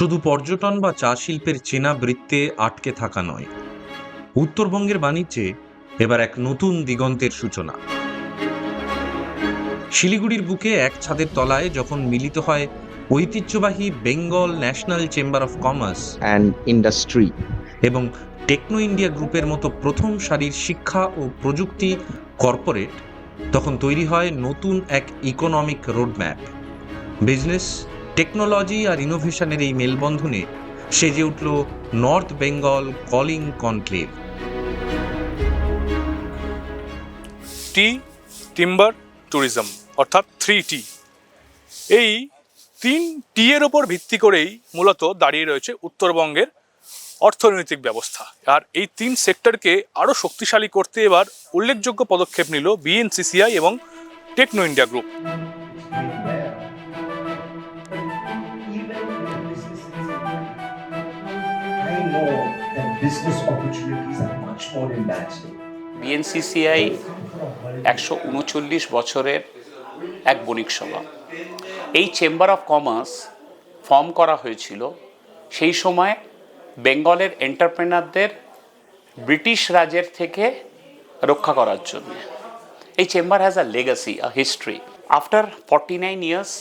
শুধু পর্যটন বা চা শিল্পের চেনা বৃত্তে আটকে থাকা নয়, উত্তরবঙ্গের বাণিজ্যে এবার এক নতুন দিগন্তের সূচনা। শিলিগুড়ির বুকে এক ছাদের তলায় যখন মিলিত হয় ঐতিহ্যবাহী Bengal national chamber of commerce and industry. এবং টেকনো ইন্ডিয়া গ্রুপের মতো প্রথম সারির শিক্ষা ও প্রযুক্তি কর্পোরেট, তখন তৈরি হয় নতুন এক ইকোনমিক রোডম্যাপ। বিজনেস, টেকনোলজি আর ইনোভেশনের এই মেলবন্ধনে সেজে উঠল নর্থ বেঙ্গল কলিং কনক্লেভ। টি, টিম্বার, ট্যুরিজম অর্থাৎ 3T। এই 3T এর ওপর ভিত্তি করেই মূলত দাঁড়িয়ে রয়েছে উত্তরবঙ্গের অর্থনৈতিক ব্যবস্থা। আর এই 3 সেক্টরকে আরও শক্তিশালী করতে এবার উল্লেখযোগ্য পদক্ষেপ নিল BNCCI এবং টেকনো ইন্ডিয়া গ্রুপ। BNCCI 139 বছরের এক বণিক সভা। এই চেম্বার অফ কমার্স ফর্ম করা হয়েছিল সেই সময় বেঙ্গলের এন্টারপ্রেনারদের ব্রিটিশ রাজের থেকে রক্ষা করার জন্য। এই chamber has a legacy, a history. After 49 years,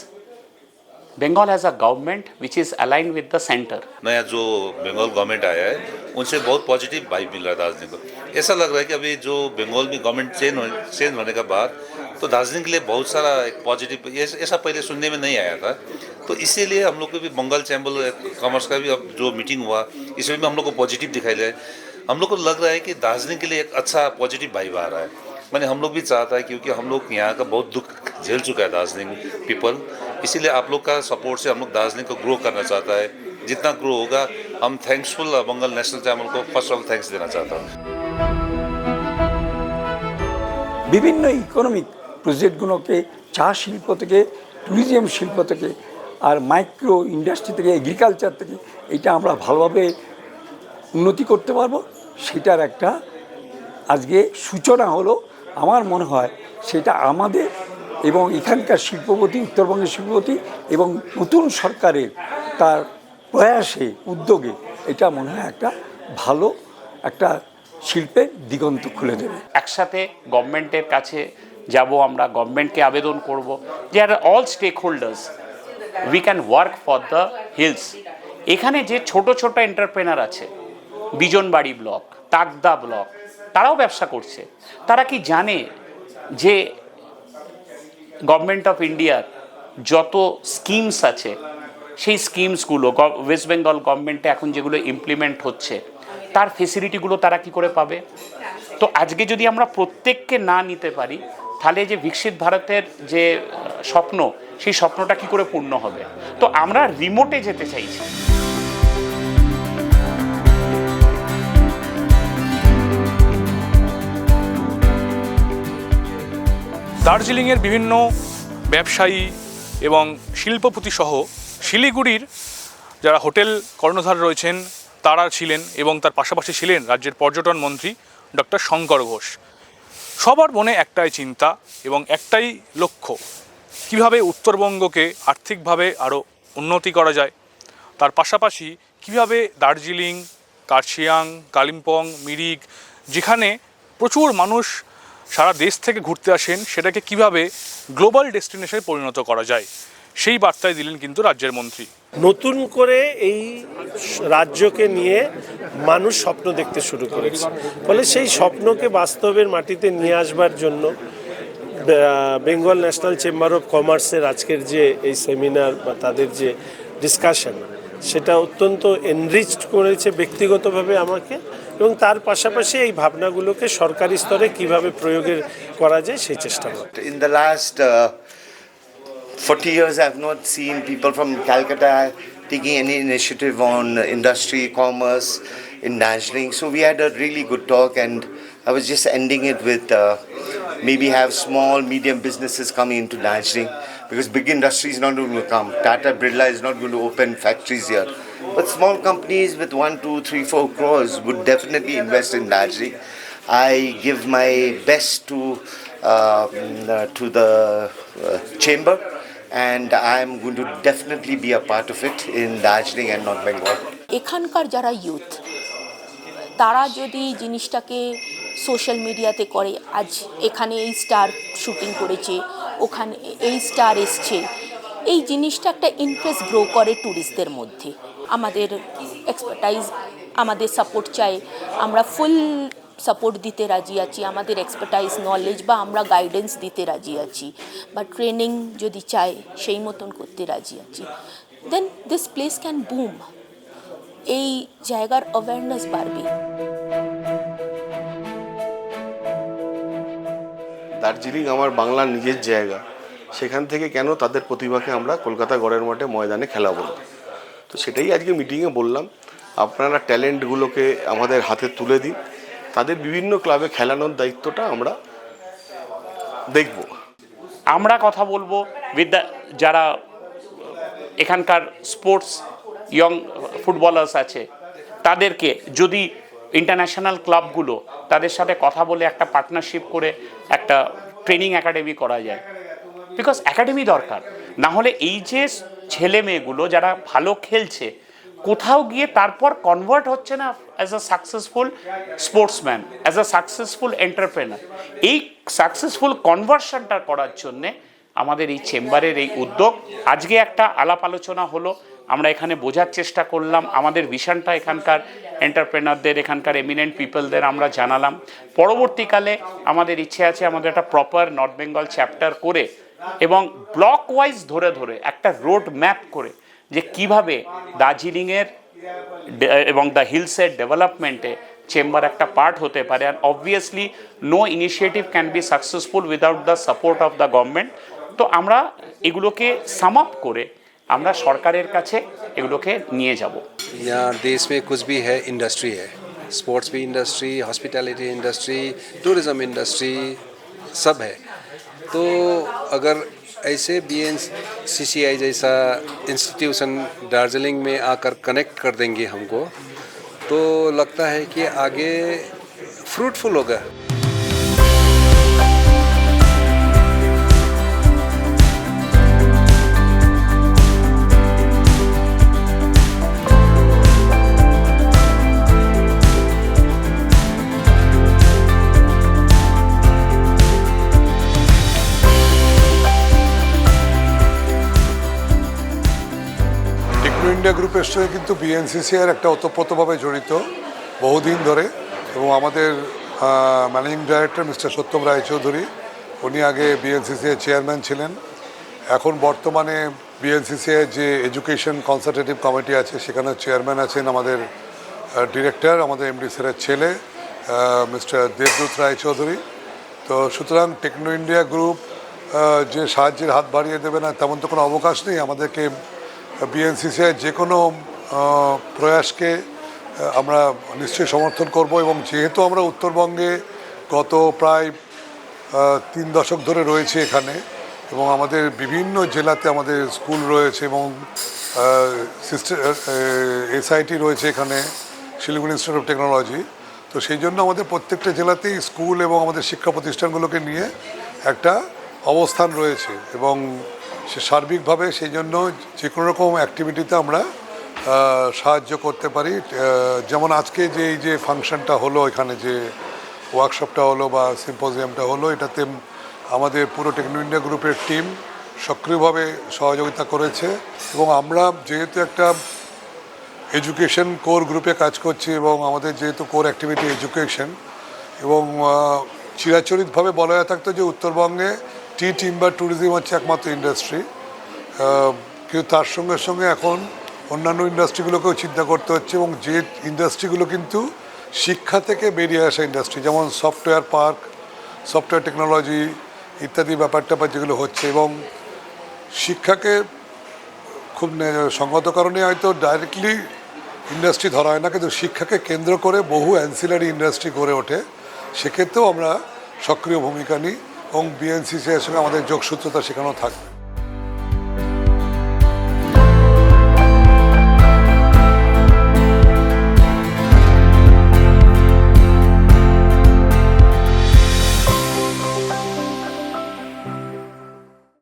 Bengal has a government which is aligned with the center. नया जो बंगाल गवर्नमेंट आया है उनसे बहुत पॉजिटिव वाइब मिल रहा है दार्जिलिंग को। ऐसा लग रहा है कि अभी जो बंगाल में गवर्नमेंट चेंज होने के बाद तो दार्जिलिंग के लिए बहुत सारा एक पॉजिटिव, ऐसा पहले सुनने में नहीं आया था। तो इसीलिए हम लोग को भी बंगाल चैम्बर कॉमर्स का भी अब जो मीटिंग हुआ इसमें भी हम लोग को पॉजिटिव दिखाई दे। हम लोग को लग रहा है कि दार्जिलिंग के लिए एक अच्छा पॉजिटिव वाइब आ रहा है। मैंने हम लोग भी चाहता है क्योंकि हम लोग यहाँ का बहुत दुख झेल चुका है दार्जिलिंग पीपल, इसीलिए आप लोग का सपोर्ट से हम लोग दार्जिलिंग को ग्रो करना चाहता है। जितना ग्रो होगा हम थैंक्सफुल बंगाल नेशनल चैम्बर को फर्स्ट ऑफ थैंक्स देना चाहता हूँ। বিভিন্ন ইকোনমিক প্রজেক্টগুলোকে চা শিল্প থেকে, ট্যুরিজম শিল্প থেকে, আর মাইক্রো ইন্ডাস্ট্রি থেকে, এগ্রিকালচার থেকে এটা আমরা ভালোভাবে উন্নতি করতে পারবো, সেটার একটা আজকে সূচনা হলো। আমার মনে হয় সেটা আমাদের এবং এখানকার শিল্পপতি, উত্তরবঙ্গের শিল্পপতি এবং নতুন সরকারের তার প্রয়াসে, উদ্যোগে এটা মনে হয় একটা ভালো একটা শিল্পের দিগন্ত খুলে দেবে। একসাথে গভর্নমেন্টের কাছে যাব, আমরা গভর্নমেন্টকে আবেদন করব যে আর all stakeholders we can work for the hills. এখানে যে ছোট ছোট এন্টারপ্রেনার আছে, বিজনবাড়ি ব্লক, তাকদা ব্লক, তারাও ব্যবসা করছে। তারা কি জানে যে গভর্নমেন্ট অফ ইন্ডিয়ার যত স্কিমস আছে সেই স্কিমসগুলো ওয়েস্ট বেঙ্গল গভর্নমেন্টে এখন যেগুলো ইমপ্লিমেন্ট হচ্ছে তার ফেসিলিটিগুলো তারা কি করে পাবে? তো আজকে যদি আমরা প্রত্যেককে না নিতে পারি তাহলে যে বিকশিত ভারতের যে স্বপ্ন, সেই স্বপ্নটা কি করে পূর্ণ হবে? তো আমরা রিমোটে যেতে চাইছি। দার্জিলিংয়ের বিভিন্ন ব্যবসায়ী এবং শিল্পপতি সহ শিলিগুড়ির যারা হোটেল কর্ণধার রয়েছেন তারা ছিলেন এবং তার পাশাপাশি ছিলেন রাজ্যের পর্যটন মন্ত্রী ডক্টর শঙ্কর ঘোষ। সবার মনে একটাই চিন্তা এবং একটাই লক্ষ্য, কিভাবে উত্তরবঙ্গকে আর্থিকভাবে আরও উন্নতি করা যায়, তার পাশাপাশি কিভাবে দার্জিলিং, কার্শিয়াং, কালিম্পং, মিরিক, যেখানে প্রচুর মানুষ সারা দেশ থেকে ঘুরতে আসেন, সেটাকে কিভাবে গ্লোবাল ডেস্টিনেশনে পরিণত করা যায়, সেই বার্তায় দিলেন কিন্তু রাজ্যের মন্ত্রী। নতুন করে এই রাজ্যকে নিয়ে মানুষ স্বপ্ন দেখতে শুরু করেছে, ফলে সেই স্বপ্নকে বাস্তবের মাটিতে নিয়ে আসবার জন্য বেঙ্গল ন্যাশনাল চেম্বার অফ কমার্সের আজকের যে এই সেমিনার বা তাদের যে ডিসকাশন, সেটা অত্যন্ত এনরিচড করেছে ব্যক্তিগতভাবে আমাকে, এবং তার পাশাপাশি এই ভাবনাগুলোকে সরকারি স্তরে কিভাবে প্রয়োগের করা যায় সেই চেষ্টা করে। In the last 40 years, I have not seen people from Calcutta taking any initiative on industry, commerce in Darjeeling. So we had a really good talk, and I was just ending it with maybe have small, medium businesses coming into Darjeeling, because big industry is not going to come. Tata Birla is not going to open factories here. But small companies with 1, 2, 3, 4 crores would definitely invest in Darjeeling. I give my best to the chamber and I am going to definitely be a part of it in Darjeeling and North Bengal. এখানকার যারা youth তারা যদি জিনিসটাকে social মিডিয়াতে করে, আজ এখানে এই স্টার শুটিং করেছে, ওখানে এই স্টার এসছে, এই জিনিসটা একটা ইন্টারেস্ট গ্রো করে ট্যুরিস্টদের মধ্যে। আমাদের এক্সপার্টাইজ, আমাদের সাপোর্ট চাই, আমরা ফুল সাপোর্ট দিতে রাজি আছি, আমাদের এক্সপার্টাইজ নলেজ বা আমরা গাইডেন্স দিতে রাজি আছি, বা ট্রেনিং যদি চাই সেই মতন করতে রাজি আছি, দেন দিস প্লেস ক্যান বুম। এই জায়গার অ্যাওয়ারনেস বাড়বে। দার্জিলিং আমার বাংলার নিজের জায়গা, সেখান থেকে কেন তাদের প্রতিভাকে আমরা কলকাতা গড়ের মাঠে ময়দানে খেলাবো না? তো সেটাই আজকে মিটিংয়ে বললাম, আপনারা ট্যালেন্টগুলোকে আমাদের হাতে তুলে দিন, তাদের বিভিন্ন ক্লাবে খেলানোর দায়িত্বটা আমরা দেখব। আমরা কথা বলবো উইথ যারা এখানকার স্পোর্টস ইয়ং ফুটবলার্স আছে, তাদেরকে যদি ইন্টারন্যাশনাল ক্লাবগুলো তাদের সাথে কথা বলে একটা পার্টনারশিপ করে একটা ট্রেনিং একাডেমি করা যায়, বিকজ একাডেমি দরকার। না হলে এই যে ছেলে মেয়েগুলো যারা ভালো খেলছে, কোথাও গিয়ে তারপর কনভার্ট হচ্ছে না as a successful sportsman, as a successful entrepreneur. এই সাকসেসফুল কনভার্সনটা করার জন্যে আমাদের এই চেম্বারের এই উদ্যোগ। আজকে একটা আলাপ আলোচনা হলো, আমরা এখানে বোঝার চেষ্টা করলাম, আমাদের ভিশনটা এখানকার এন্টারপ্রেনারদের, এখানকার এমিনেন্ট পিপলদের আমরা জানালাম। পরবর্তীকালে আমাদের ইচ্ছে আছে আমাদের একটা প্রপার নর্থ বেঙ্গল চ্যাপ্টার করে এবং ব্লক ওয়াইজ ধরে ধরে একটা রোড ম্যাপ করে যে কিভাবে দার্জিলিংয়ের এবং দ্য হিলসের ডেভেলপমেন্টে চেম্বার একটা পার্ট হতে পারে। And obviously no initiative can be successful without the support of the government. তো আমরা এগুলোকে সাম আপ করে আমরা সরকারের কাছে এগুলোকে নিয়ে যাব। यहाँ देश में कुछ भी है, इंडस्ट्री है, स्पोर्ट्स भी industry, hospitality industry, tourism industry सब है। तो अगर ऐसे BNCCI जैसा इंस्टीट्यूशन दार्जिलिंग में आकर कनेक्ट कर देंगे हमको, तो लगता है कि आगे फ्रूटफुल होगा। ইন্ডিয়া গ্রুপের সঙ্গে কিন্তু BNCCI একটা ওতপ্রোতভাবে জড়িত বহুদিন ধরে, এবং আমাদের ম্যানেজিং ডাইরেক্টর মিস্টার সত্যম রায়চৌধুরী, উনি আগে BNCCI চেয়ারম্যান ছিলেন। এখন বর্তমানে BNCCI যে এডুকেশন কনসালটেটিভ কমিটি আছে সেখানে চেয়ারম্যান আছেন আমাদের ডিরেক্টর, আমাদের MD স্যারের ছেলে মিস্টার দেবদূত রায়চৌধুরী। তো সুতরাং টেকনো ইন্ডিয়া গ্রুপ যে সাহায্যের হাত বাড়িয়ে দেবে না তেমন তো কোনো অবকাশ নেই। আমাদেরকে BNCCI যে কোনো প্রয়াসকে আমরা নিশ্চয়ই সমর্থন করব, এবং যেহেতু আমরা উত্তরবঙ্গে গত প্রায় 3 দশক ধরে রয়েছে এখানে, এবং আমাদের বিভিন্ন জেলাতে আমাদের স্কুল রয়েছে এবং SIT রয়েছে এখানে, শিলিগুড়ি ইনস্টিটিউট অফ টেকনোলজি। তো সেই জন্য আমাদের প্রত্যেকটা জেলাতেই স্কুল এবং আমাদের শিক্ষা প্রতিষ্ঠানগুলোকে নিয়ে একটা অবস্থান রয়েছে, এবং সে সার্বিকভাবে সেই জন্য যে কোনো রকম অ্যাক্টিভিটিতে আমরা সাহায্য করতে পারি। যেমন আজকে যে এই যে ফাংশনটা হলো, এখানে যে ওয়ার্কশপটা হলো বা সিম্পোজিয়ামটা হলো, এটাতে আমাদের পুরো টেকনো ইন্ডিয়া গ্রুপের টিম সক্রিয়ভাবে সহযোগিতা করেছে। এবং আমরা যেহেতু একটা এডুকেশন কোর গ্রুপে কাজ করছি, এবং আমাদের যেহেতু কোর অ্যাক্টিভিটি এডুকেশন, এবং চিরাচরিতভাবে বলা হয়ে থাকতো যে উত্তরবঙ্গে টিম্বার ট্যুরিজম হচ্ছে একমাত্র ইন্ডাস্ট্রি, কিন্তু তার সঙ্গে সঙ্গে এখন অন্যান্য ইন্ডাস্ট্রিগুলোকেও চিন্তা করতে হচ্ছে, এবং যে ইন্ডাস্ট্রিগুলো কিন্তু শিক্ষা থেকে বেরিয়ে আসা ইন্ডাস্ট্রি, যেমন সফটওয়্যার পার্ক, সফটওয়্যার টেকনোলজি ইত্যাদি ব্যাপারটা যেগুলো হচ্ছে, এবং শিক্ষাকে খুব সঙ্গত কারণে হয়তো ডাইরেক্টলি ইন্ডাস্ট্রি ধরা হয় না, কিন্তু শিক্ষাকে কেন্দ্র করে বহু অ্যান্সিলারি ইন্ডাস্ট্রি গড়ে ওঠে। সেক্ষেত্রেও আমরা সক্রিয় ভূমিকা নিই, এবং BNCCI এর সঙ্গে আমাদের যোগসূত্রতা সেখানেও থাকবে।